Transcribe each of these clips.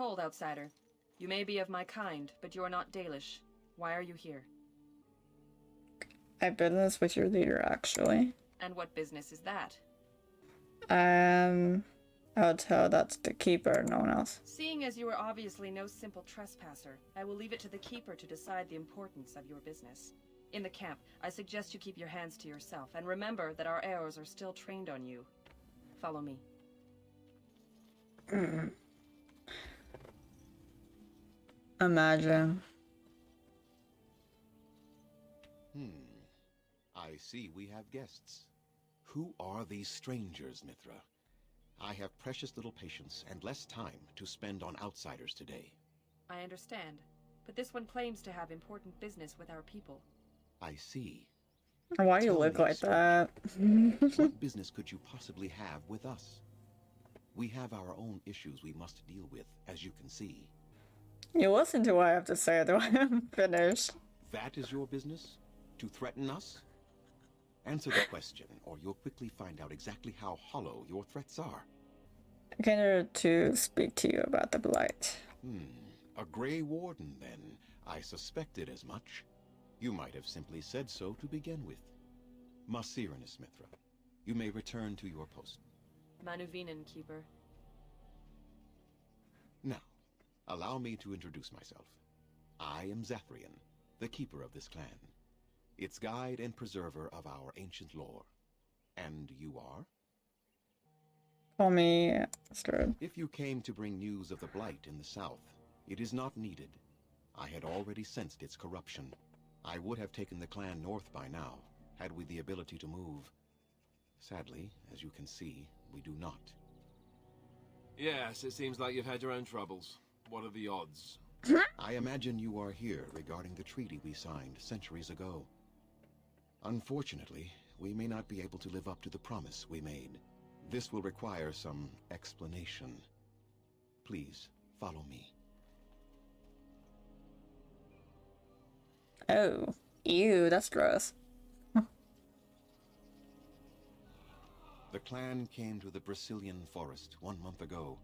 Hold, outsider. You may be of my kind, but you're not Dalish. Why are you here? I have business with your leader, actually. And what business is that? I'll tell that's the keeper, no one else. Seeing as you are obviously no simple trespasser, I will leave it to the keeper to decide the importance of your business. In the camp, I suggest you keep your hands to yourself, and remember that our arrows are still trained on you. Follow me. Imagine. I see we have guests. Who are these strangers, Mithra? I have precious little patience and less time to spend on outsiders today. I understand, but this one claims to have important business with our people. I see. Why do you Tell look me, like stranger, that? what business could you possibly have with us? We have our own issues we must deal with, as you can see. You listen to what I have to say, though. I'm finished. That is your business? To threaten us? Answer the question, or you'll quickly find out exactly how hollow your threats are. I came here to speak to you about the blight. A Grey Warden, then. I suspected as much. You might have simply said so to begin with. Masiranus, Mithra. You may return to your post. Manuvinen, Keeper. Now, allow me to introduce myself. I am Zathrian, the keeper of this clan, its guide and preserver of our ancient lore. And you are? Call me Astrid. If you came to bring news of the Blight in the south, it is not needed. I had already sensed its corruption. I would have taken the clan north by now, had we the ability to move. Sadly, as you can see, we do not. Yes, it seems like you've had your own troubles. What are the odds? I imagine you are here regarding the treaty we signed centuries ago. Unfortunately, we may not be able to live up to the promise we made. This will require some explanation. Please, follow me. Oh. Ew, that's gross. The clan came to the Brazilian forest 1 month ago,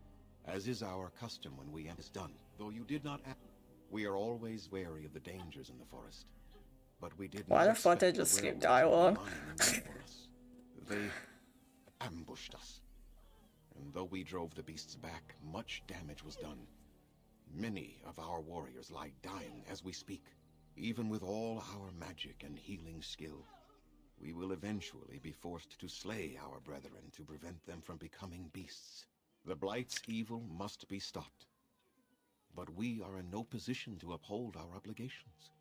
as is our custom when we is done. Though you did not act, we are always wary of the dangers in the forest. But we did Why not the fuck did expect they just the skip werewolves dialogue? to be lying in wait for us. They ambushed us. And though we drove the beasts back, much damage was done. Many of our warriors lie dying as we speak. Even with all our magic and healing skill, we will eventually be forced to slay our brethren to prevent them from becoming beasts. The Blight's evil must be stopped. But we are in no position to uphold our obligations.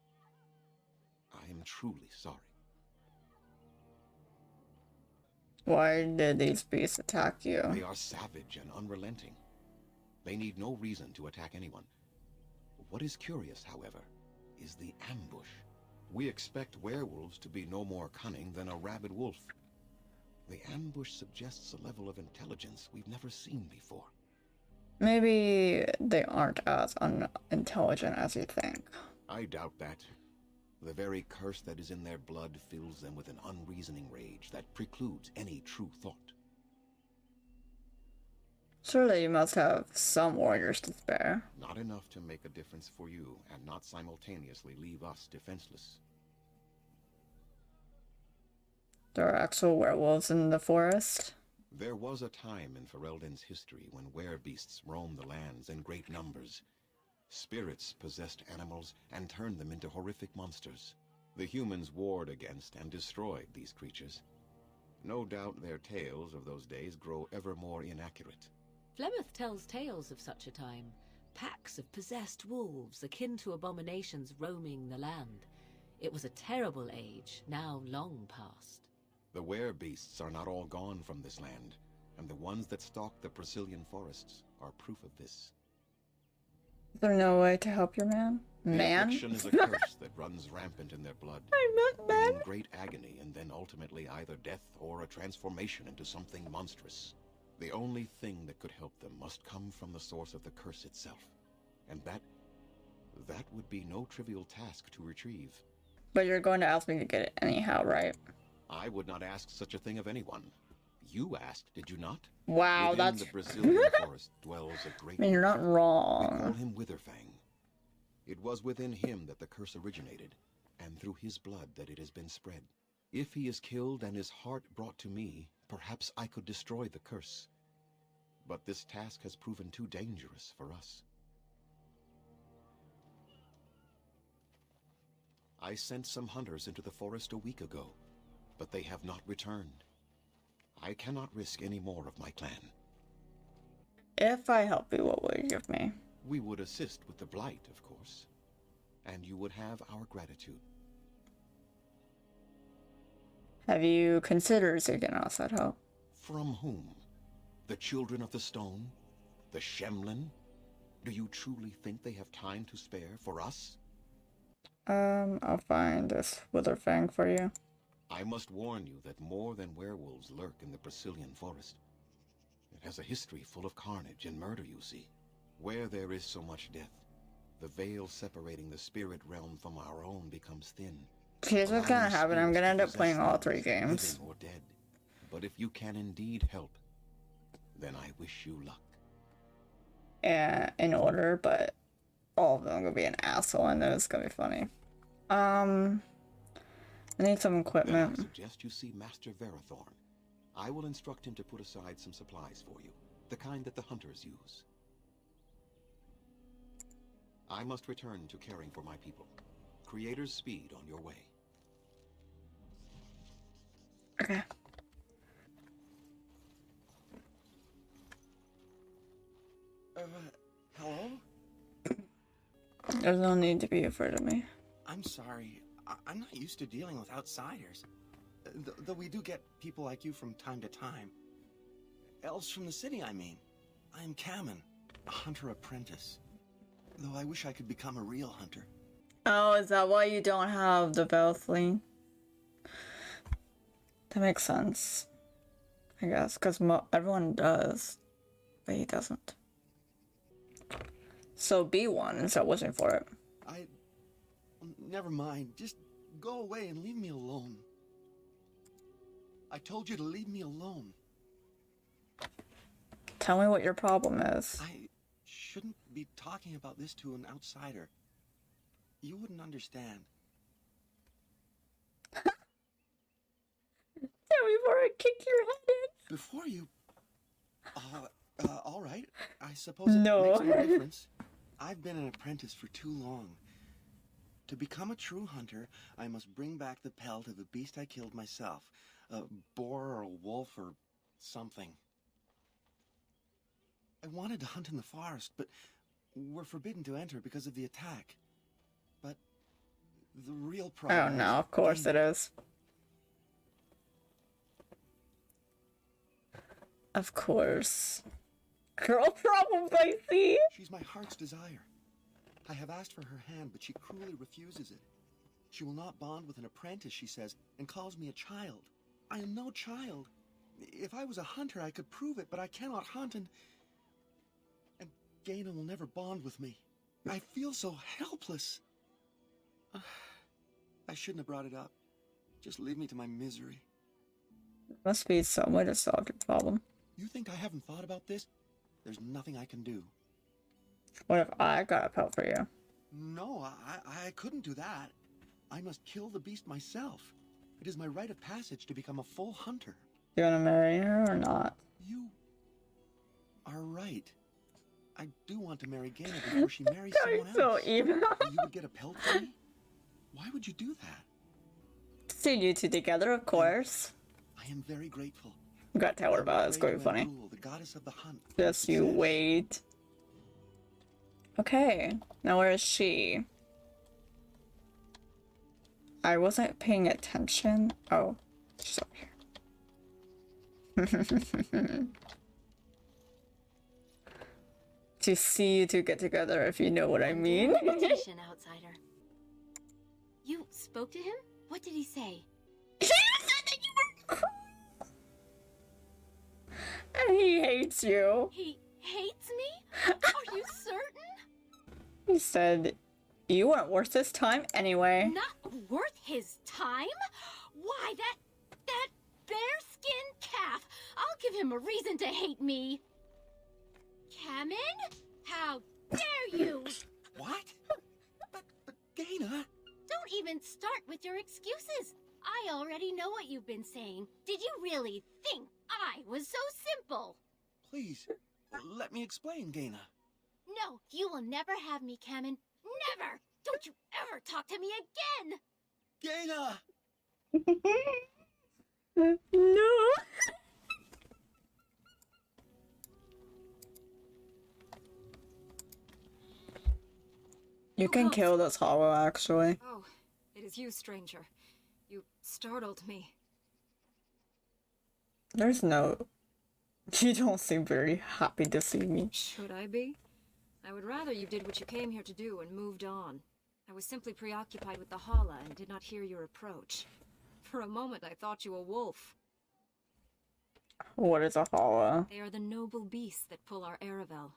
I am truly sorry. Why did these beasts attack you? They are savage and unrelenting. They need no reason to attack anyone. What is curious, however, is the ambush. We expect werewolves to be no more cunning than a rabid wolf. The ambush suggests a level of intelligence we've never seen before. Maybe they aren't as unintelligent as you think. I doubt that. The very curse that is in their blood fills them with an unreasoning rage that precludes any true thought. Surely you must have some warriors to spare. Not enough to make a difference for you, and not simultaneously leave us defenseless. There are actual werewolves in the forest. There was a time in Ferelden's history when werebeasts roamed the lands in great numbers. Spirits possessed animals and turned them into horrific monsters. The humans warred against and destroyed these creatures. No doubt their tales of those days grow ever more inaccurate. Flemeth tells tales of such a time. Packs of possessed wolves akin to abominations roaming the land. It was a terrible age, now long past. The werebeasts are not all gone from this land, and the ones that stalk the Brazilian forests are proof of this. Is there no way to help your man? Man? Affliction is a curse that runs rampant in their blood, I meant man. bringing great agony and then ultimately either death or a transformation into something monstrous. The only thing that could help them must come from the source of the curse itself, and that would be no trivial task to retrieve. But you're going to ask me to get it anyhow, right? I would not ask such a thing of anyone. You asked, did you not? Wow, Within that's... the Brazilian forest dwells a great I mean, you're not We call wrong. him Witherfang. It was within him that the curse originated, and through his blood that it has been spread. If he is killed and his heart brought to me, perhaps I could destroy the curse. But this task has proven too dangerous for us. I sent some hunters into the forest a week ago, but they have not returned. I cannot risk any more of my clan. If I help you, what would you give me? We would assist with the blight, of course, and you would have our gratitude. Have you considered seeking outside help? From whom? The children of the stone? The Shemlin? Do you truly think they have time to spare for us? I'll find this Witherfang for you. I must warn you that more than werewolves lurk in the Brazilian forest. It has a history full of carnage and murder, you see. Where there is so much death, the veil separating the spirit realm from our own becomes thin. Here's what's gonna happen. I'm gonna end up playing all 3 games. Living or dead. But if you can indeed help, then I wish you luck. Yeah, in order, but all of them are gonna be an asshole, and then it's gonna be funny. I need some Then I equipment. suggest you see Master Verathorn. I will instruct him to put aside some supplies for you, the kind that the hunters use. I must return to caring for my people. Creator's speed on your way. Okay. Hello? There's no need to be afraid of me. I'm sorry. I'm not used to dealing with outsiders. Though we do get people like you from time to time. Elves from the city, I mean. I am Kamen, a hunter apprentice. Though I wish I could become a real hunter. Oh, is that why you don't have the Velthling? That makes sense. I guess, because everyone does. But he doesn't. So be one instead of wishing for it. Never mind. Just go away and leave me alone. I told you to leave me alone. Tell me what your problem is. I shouldn't be talking about this to an outsider. You wouldn't understand. Tell me before I kick your head in. Before you... all right. I suppose it No. makes no difference. I've been an apprentice for too long. To become a true hunter, I must bring back the pelt of a beast I killed myself. A boar or a wolf or something. I wanted to hunt in the forest, but we're forbidden to enter because of the attack. But the real Oh problem no, is of course it is. Of course. Girl problems, I see. she's my heart's desire. I have asked for her hand, but she cruelly refuses it. She will not bond with an apprentice, she says, and calls me a child. I am no child. If I was a hunter, I could prove it, but I cannot hunt, and Gaina will never bond with me. I feel so helpless. I shouldn't have brought it up. Just leave me to my misery. Must be some way to solve your problem. You think I haven't thought about this? There's nothing I can do. What if I got a pelt for you? No, I couldn't do that. I must kill the beast myself. It is my rite of passage to become a full hunter. You wanna marry her or not? You are right. I do want to marry Gaina before she marries someone so else. evil. You would get a pelt for me? Why would you do that? See you two together, of course. I am very grateful. You gotta tell her about it, it's gonna be funny. Rule, the goddess of the hunt. Just you wait. Okay, now where is she? I wasn't paying attention. Oh, she's over here. To see you two get together, if you know what I mean. Invitation, outsider. You spoke to him? What did he say? He said that you were. And he hates you. He hates me? Are you certain? He said you weren't worth his time anyway. Not worth his time? Why, that bearskin calf. I'll give him a reason to hate me. Kamen? How dare you? What? But Gaina... Don't even start with your excuses. I already know what you've been saying. Did you really think I was so simple? Please, let me explain, Gaina. No, you will never have me, Kamen. Never! Don't you ever talk to me again! Gaina! No. You can kill this hollow, actually. Oh, it is you, stranger. You startled me. There's no... You don't seem very happy to see me. Should I be? I would rather you did what you came here to do and moved on. I was simply preoccupied with the Hala and did not hear your approach. For a moment I thought you a wolf. What is a hollow? They are the noble beasts that pull our Aravel.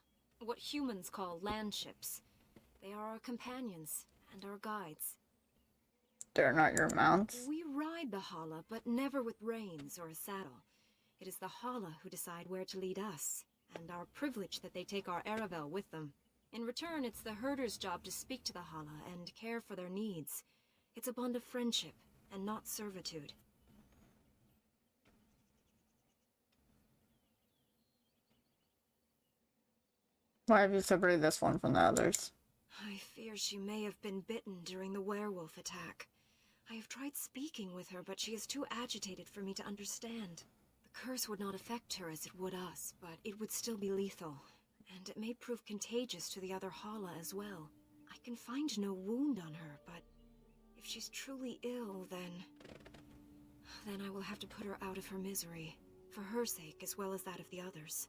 What humans call landships. They are our companions and our guides. They're not your mounts? We ride the Hala, but never with reins or a saddle. It is the Hala who decide where to lead us, and our privilege that they take our Aravel with them. In return, it's the herder's job to speak to the Hala and care for their needs. It's a bond of friendship, and not servitude. Why have you separated this one from the others? I fear she may have been bitten during the werewolf attack. I have tried speaking with her, but she is too agitated for me to understand. The curse would not affect her as it would us, but it would still be lethal. And it may prove contagious to the other Hala as well. I can find no wound on her, but if she's truly ill, then I will have to put her out of her misery. For her sake, as well as that of the others.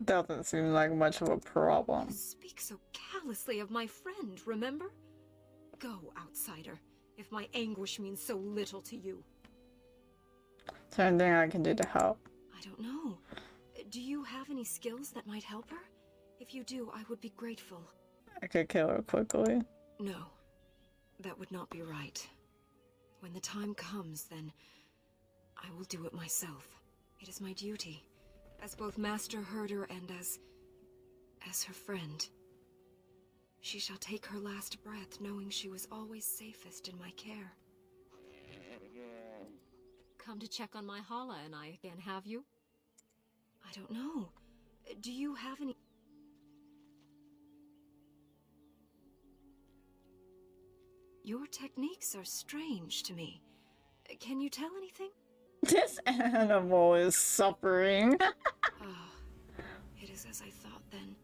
Doesn't seem like much of a problem. You speak so callously of my friend, remember? Go, outsider, if my anguish means so little to you. Is there anything I can do to help? I don't know. Do you have any skills that might help her? If you do, I would be grateful. I could kill her quickly. No, that would not be right. When the time comes, then I will do it myself. It is my duty, as both Master Herder and as her friend. She shall take her last breath knowing she was always safest in my care. Come to check on my Hala and I again, have you? I don't know. Do you have any... Your techniques are strange to me. Can you tell anything? This animal is suffering. Ah, it is as I thought then.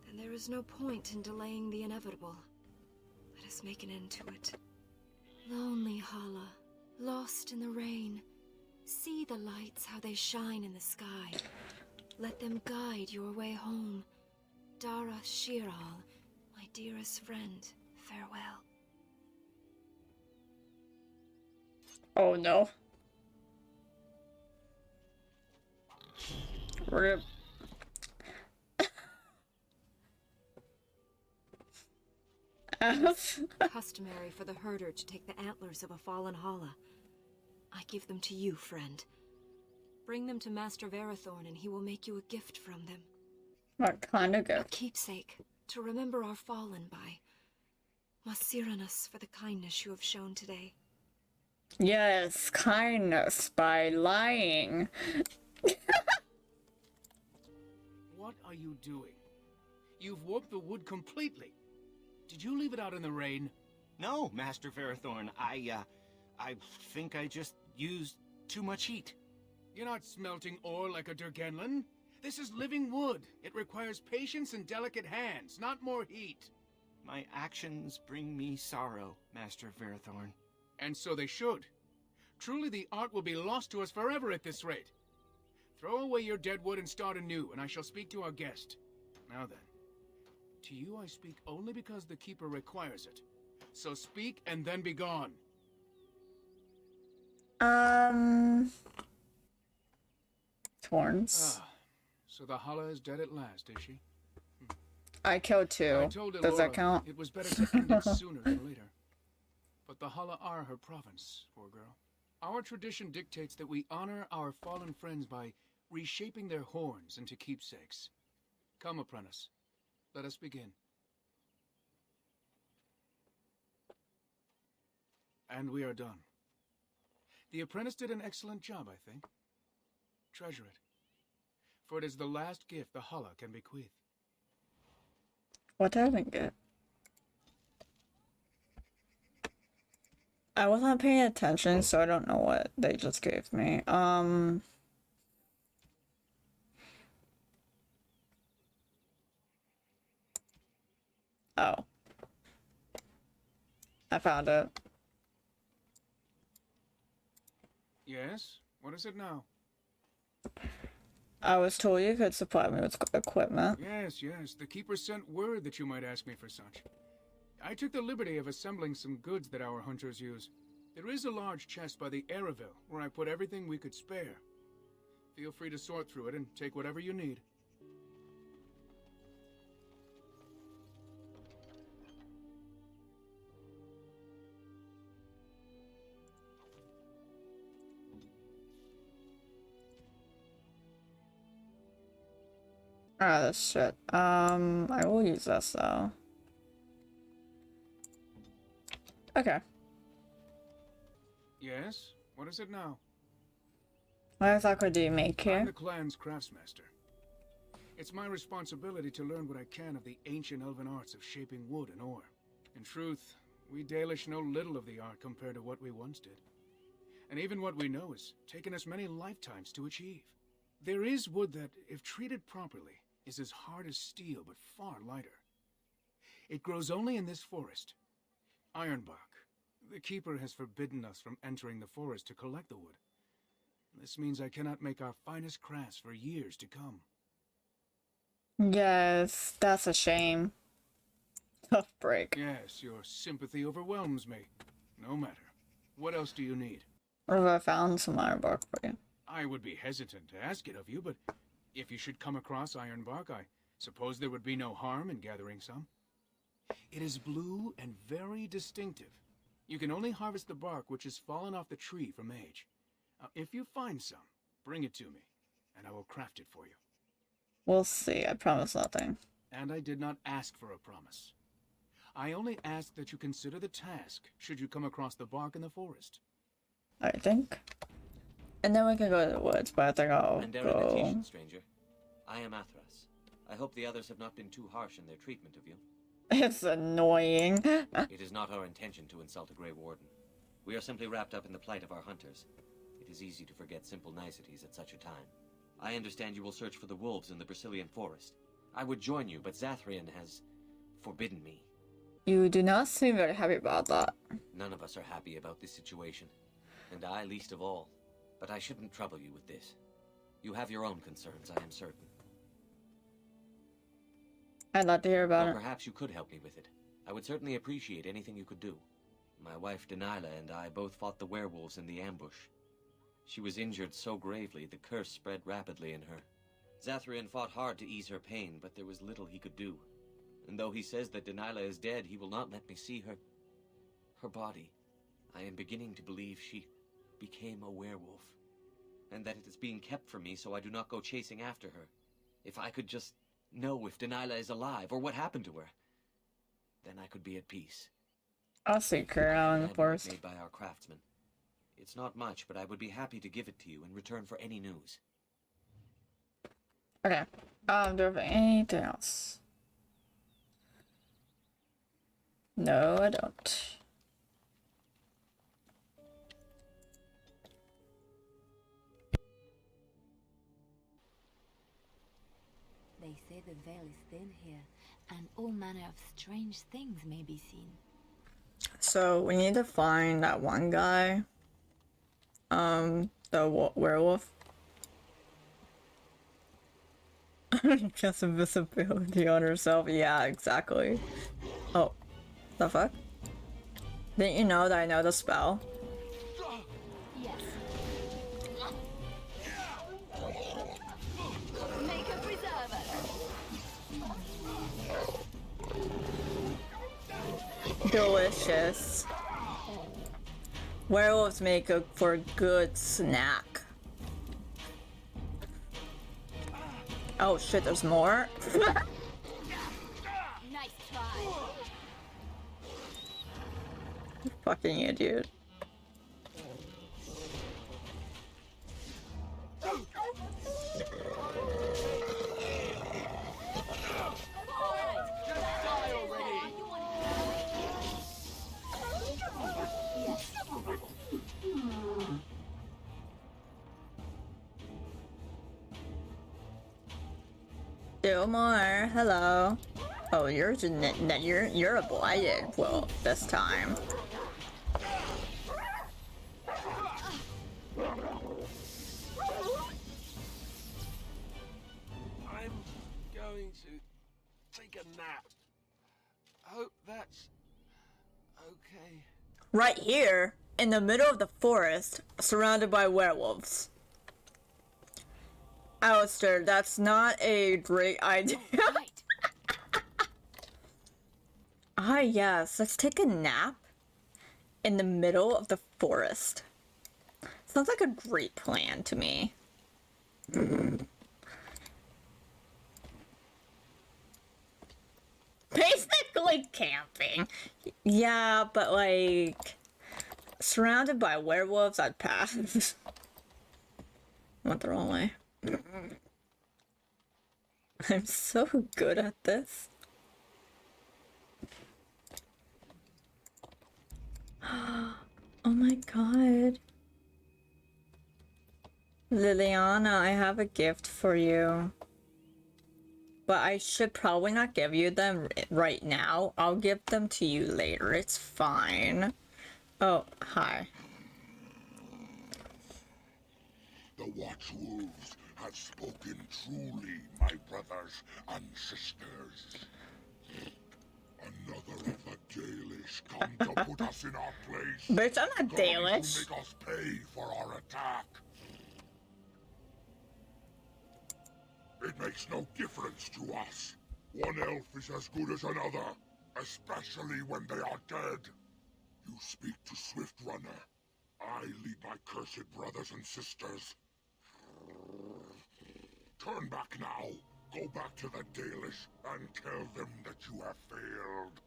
Then there is no point in delaying the inevitable. Let us make an end to it. Lonely Hala, lost in the rain. See the lights, how they shine in the sky. Let them guide your way home. Dara Shiral, my dearest friend, farewell. Oh no. Rip. Customary for the herder to take the antlers of a fallen Hala. I give them to you, friend. Bring them to Master Verathorn and he will make you a gift from them. What kind of A gift? keepsake, to remember our fallen by. Masiranus for the kindness you have shown today. Yes, kindness by lying. What are you doing? You've warped the wood completely. Did you leave it out in the rain? No, Master Verathorn. I think I just used too much heat. You're not smelting ore like a Durgenlin. This is living wood. It requires patience and delicate hands, not more heat. My actions bring me sorrow, Master Verathorn. And so they should. Truly the art will be lost to us forever at this rate. Throw away your dead wood and start anew, and I shall speak to our guest. Now then, to you I speak only because the Keeper requires it. So speak and then be gone. Thorns. Ah, so the Hala is dead at last, is she? I killed I two. told Does that Elora count? it was better to end it sooner than later. But the Hala are her province, poor girl. Our tradition dictates that we honor our fallen friends by reshaping their horns into keepsakes. Come, apprentice. Let us begin. And we are done. The apprentice did an excellent job, I think. Treasure it. For it is the last gift the Hala can bequeath. What did I get? I wasn't paying attention, so I don't know what they just gave me. Oh. I found it. Yes? What is it now? I was told you could supply me with equipment. Yes, yes. The keeper sent word that you might ask me for such. I took the liberty of assembling some goods that our hunters use. There is a large chest by the Araville where I put everything we could spare. Feel free to sort through it and take whatever you need. Ah, this shit. I will use this though. Okay. Yes? What is it now? What exactly do you make I'm here? the clan's craftsmaster. It's my responsibility to learn what I can of the ancient elven arts of shaping wood and ore. In truth, we Dalish know little of the art compared to what we once did. And even what we know has taken us many lifetimes to achieve. There is wood that, if treated properly, is as hard as steel but far lighter. It grows only in this forest. Ironbark. The keeper has forbidden us from entering the forest to collect the wood. This means I cannot make our finest crafts for years to come. Yes, that's a shame. Tough break. Yes, your sympathy overwhelms me. No matter. What else do you need? What if I found some ironbark for you? I would be hesitant to ask it of you, but if you should come across ironbark, I suppose there would be no harm in gathering some. It is blue and very distinctive. You can only harvest the bark which has fallen off the tree from age. If you find some, bring it to me, and I will craft it for you. We'll see. I promise nothing. And I did not ask for a promise. I only asked that you consider the task, should you come across the bark in the forest. I think. And then we can go to the woods, but I think I'll go... stranger. I am Athras. I hope the others have not been too harsh in their treatment of you. It's annoying. It is not our intention to insult a Grey Warden. We are simply wrapped up in the plight of our hunters. It is easy to forget simple niceties at such a time. I understand you will search for the wolves in the Brazilian forest. I would join you, but Zathrian has forbidden me. You do not seem very happy about that. None of us are happy about this situation, and I least of all. But I shouldn't trouble you with this. You have your own concerns, I am certain. I'd love to hear about Well, it. perhaps you could help me with it. I would certainly appreciate anything you could do. My wife Delilah and I both fought the werewolves in the ambush. She was injured so gravely, the curse spread rapidly in her. Zathrian fought hard to ease her pain, but there was little he could do. And though he says that Delilah is dead, he will not let me see her body. I am beginning to believe she became a werewolf, and that it is being kept from me so I do not go chasing after her. If I could just know if Delilah is alive, or what happened to her, then I could be at peace. I'll seek her out in the forest. Made by our craftsman. It's not much, but I would be happy to give it to you in return for any news. Okay. Do I have anything else? No, I don't. They say the veil is thin here, and all manner of strange things may be seen. So we need to find that one guy. The werewolf. Just invisibility on herself. Yeah, exactly. Oh, the fuck? Didn't you know that I know the spell? Yes. Make a preserver. Delicious. Werewolves make for a good snack. Oh shit, there's more? Nice try. Fucking idiot. Do more. Hello. Oh, you're a blighted wolf this time. I'm going to take a nap. Hope that's okay. Right here, in the middle of the forest, surrounded by werewolves. Alistair, that's not a great idea. Ah, yes, let's take a nap in the middle of the forest. Sounds like a great plan to me. Basically camping. Yeah, but like surrounded by werewolves, I'd pass. Went the wrong way. I'm so good at this. Oh my god. Liliana, I have a gift for you. But I should probably not give you them right now. I'll give them to you later. It's fine. Oh, hi. The Watchwolves have spoken truly, my brothers and sisters. Another of the Dalish come to put us in our place. Bitch, I'm not Dalish. To make us pay for our attack. It makes no difference to us. One elf is as good as another, especially when they are dead. You speak to Swift Runner. I lead my cursed brothers and sisters. Turn back now. Go back to the Dalish and tell them that you have failed.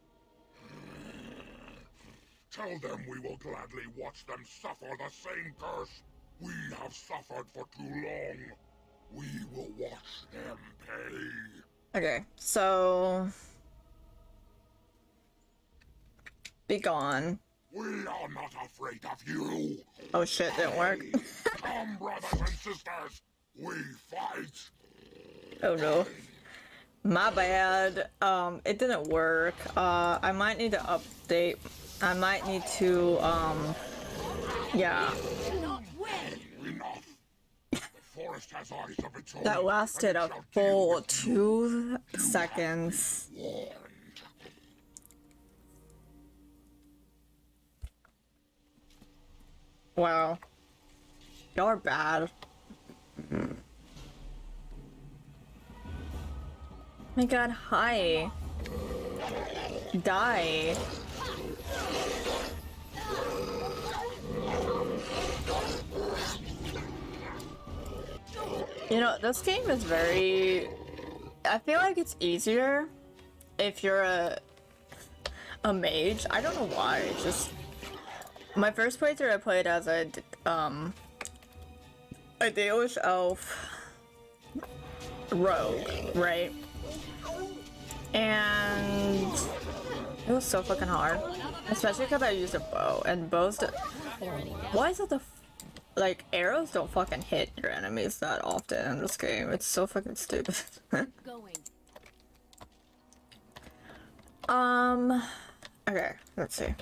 Tell them we will gladly watch them suffer the same curse we have suffered for too long. We will watch them pay. Okay, so be gone. We are not afraid of you. Oh shit, didn't work. Come, brothers and sisters. We fight. Oh no. My bad. It didn't work. I might need to update. I might need to, yeah. Enough. The forest has eyes of its own. That lasted a full 2 seconds. Wow. Y'all are bad. My god, hi. Die. You know, this game is very... I feel like it's easier if you're a mage. I don't know why, it's just... My first playthrough I played as a Dalish elf rogue, right? And it was so fucking hard, especially because I used a bow, and bows why is it like arrows don't fucking hit your enemies that often in this game? It's so fucking stupid. Okay, let's see.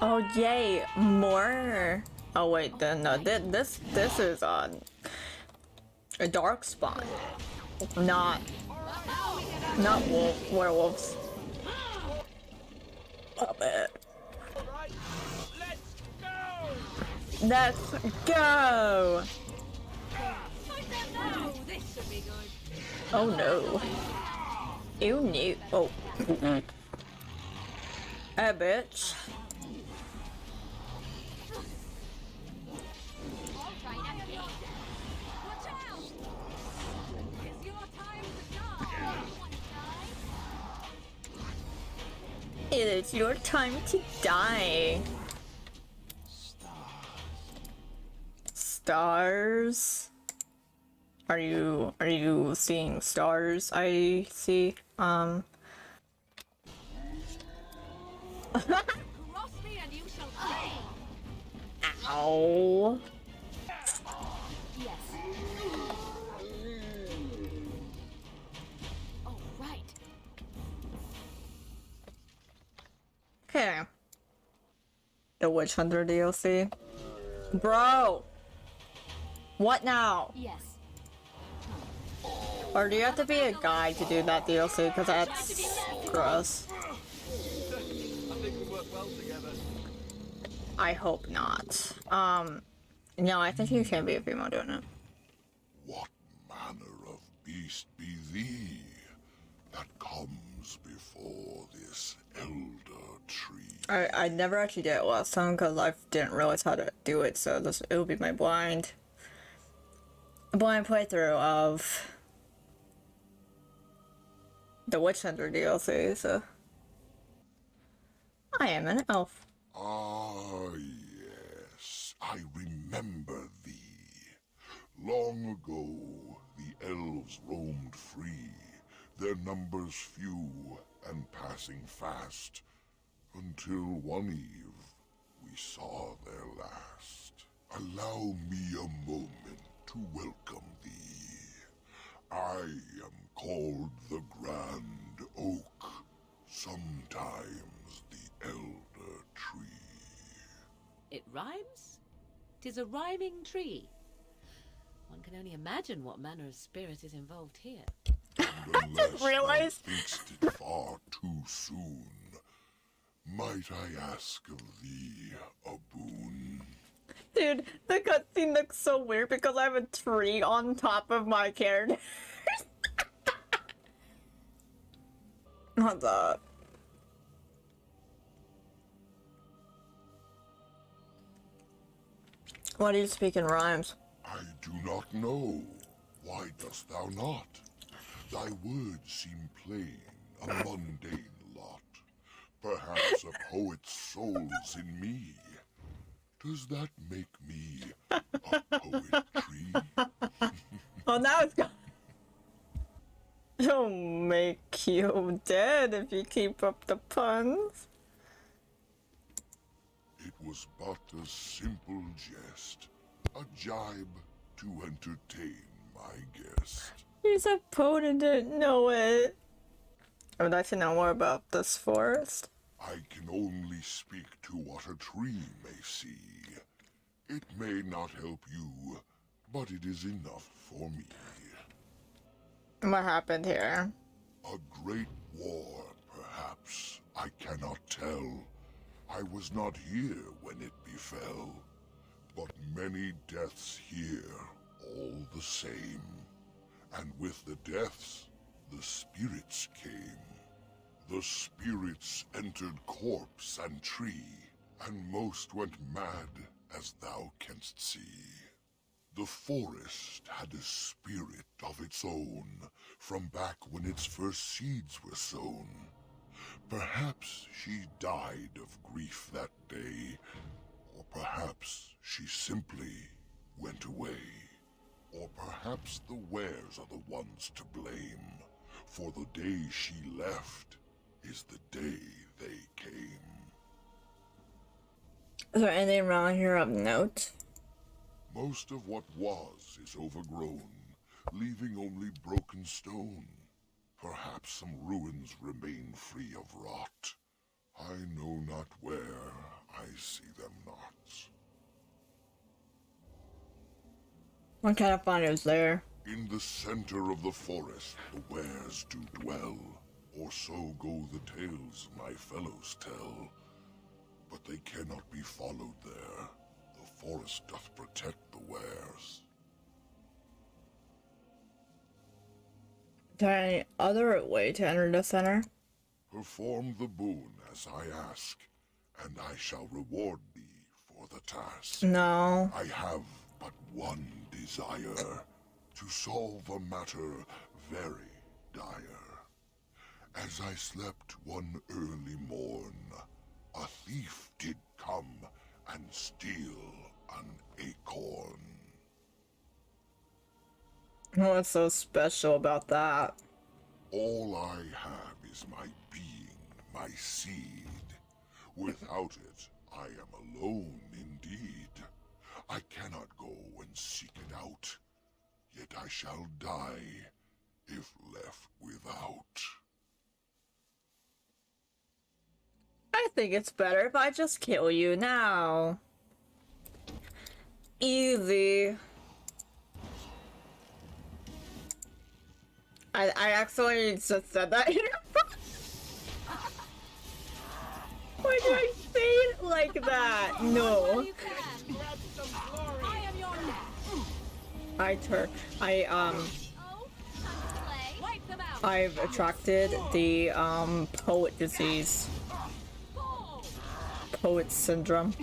Oh yay, more. Oh wait, then no, this is a dark spawn, not werewolves. Love it. Let's go. Oh no. Ew no. Oh. Hey, bitch. It is your time to die. Stars? Are you seeing stars? I see. Cross me and you shall pay. Ow. Yes. Oh, right. Okay. The Witch Hunter DLC. Bro! What now? Yes. Or do you have to be a guy to do that DLC? Because that's gross. I think we work well together. I hope not. No, I think you can be a female doing it. What manner of beast be thee that comes before this elder tree? I never actually did it last time because I didn't realize how to do it, so it will be my blind playthrough of the Witch Hunter DLC, so I am an elf. Ah, yes, I remember thee. Long ago, the elves roamed free, their numbers few and passing fast, until one eve we saw their last. Allow me a moment to welcome thee. I am called the Grand Oak, sometimes the Elder Tree. It rhymes? 'Tis a rhyming tree. One can only imagine what manner of spirit is involved here. And unless realized. thou thinkst it far too soon, might I ask of thee a boon? Dude, the cutscene looks so weird because I have a tree on top of my character. What's up? Why do you speak in rhymes? I do not know. Why dost thou not? Thy words seem plain, a mundane lot. Perhaps a poet's soul's in me. Does that make me a poetry? Oh, now it's gone. It'll make you dead if you keep up the puns. It was but a simple jest, a jibe to entertain my guest. He's a poet and didn't know it. I would like to know more about this forest. I can only speak to what a tree may see. It may not help you, but it is enough for me. What happened here? A great war, perhaps. I cannot tell. I was not here when it befell. But many deaths here, all the same. And with the deaths, the spirits came. The spirits entered corpse and tree, and most went mad, as thou canst see. The forest had a spirit of its own, from back when its first seeds were sown. Perhaps she died of grief that day, or perhaps she simply went away. Or perhaps the wares are the ones to blame, for the day she left is the day they came. Is there anything around here of note? Most of what was is overgrown, leaving only broken stone. Perhaps some ruins remain free of rot. I know not where, I see them not. What kind of fun is there? In the center of the forest the wares do dwell, or so go the tales my fellows tell. But they cannot be followed there. The forest doth protect the wares. Is there any other way to enter the center? Perform the boon as I ask, and I shall reward thee for the task. No. I have but one desire, to solve a matter very dire. As I slept one early morn, a thief did come and steal an acorn. What's so special about that? All I have is my being, my seed. Without it, I am alone indeed. I cannot go and seek it out, yet I shall die if left without. I think it's better if I just kill you now. Easy. I actually just said that in your Why did I say it like that? No. I've attracted the poet disease. Poet syndrome.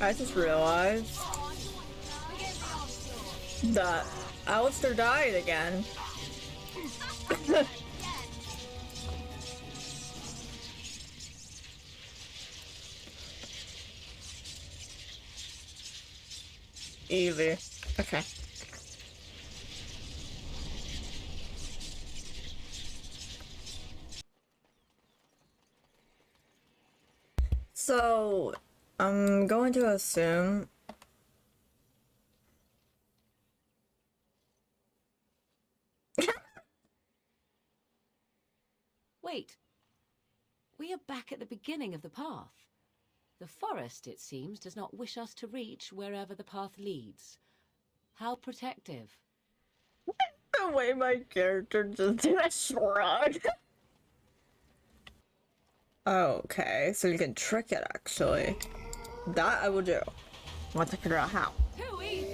I just realized that Alistair died again. Easy. Okay. So, I'm going to assume Wait. We are back at the beginning of the path. The forest, it seems, does not wish us to reach wherever the path leads. How protective. the way my character just did a shrug. Okay, so you can trick it actually. That I will do. I want to figure out how. Too easy.